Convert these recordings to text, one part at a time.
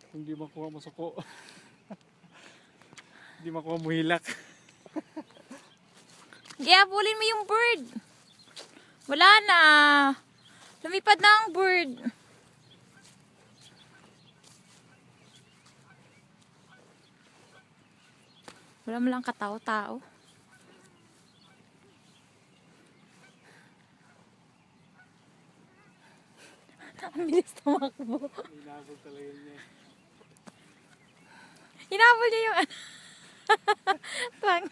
Hindi makuha masuko. Hindi makuha muhilak. Giabulin mo yung bird. Wala na. Lumipad na ang bird. Wala mo lang katao-tao. Ang bilis tumakbo. Hinabol talaga niya. Hinabol niya yung Twang.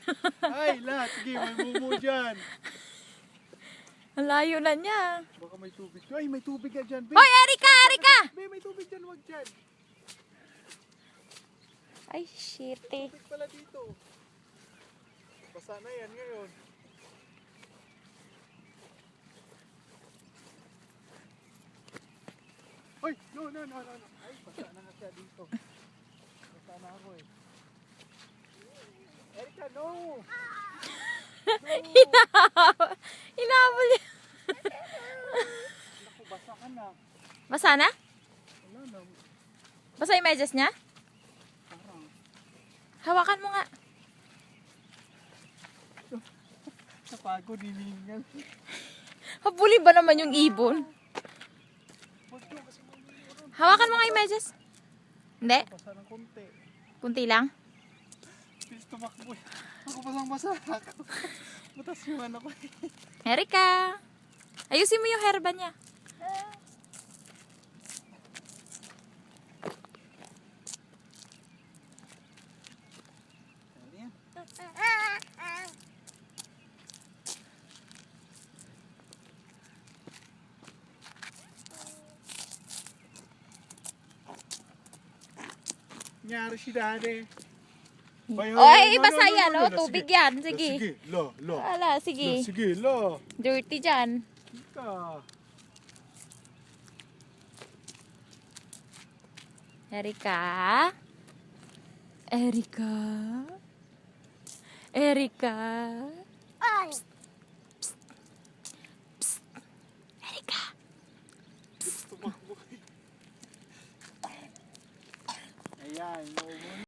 Ay, lahat. Sige, may mumu dyan. Ang layo na niya. Baka may tubig. Ay, may tubig ka dyan, Hoy, Erika! Erika! May tubig dyan, wag dyan. Ay, shit eh. Tubig pala dito. Basa na yan ngayon. Ay, no. Ay, basa na nga siya dito. Basa na ako eh. Erika, no! Hinabol niya. Naku, basa ka na. Basa na? Wala na. Basa yung medyas niya? Parang. Hawakan mo nga. Napagod, hiningal. Habulin ba naman yung ibon? Wag yun kasi mayroon. Hawakan mo nga yung medyas. Hindi? Basa ng konti. Kunti lang. Please tumakbo. Ako basang-basa ako. Butas yung ano ko. Erika! Ayusin mo yung herba niya. Ano yan? Nangyari si daddy. Oy, basa yan, oh. Tubig yan. Sige. Sige, lo. Ala, sige. Sige, lo. Dirty dyan. Ika. Erika? Erika? Erika? Psst. Psst. Psst. Erika? Tumakbo. Ayan,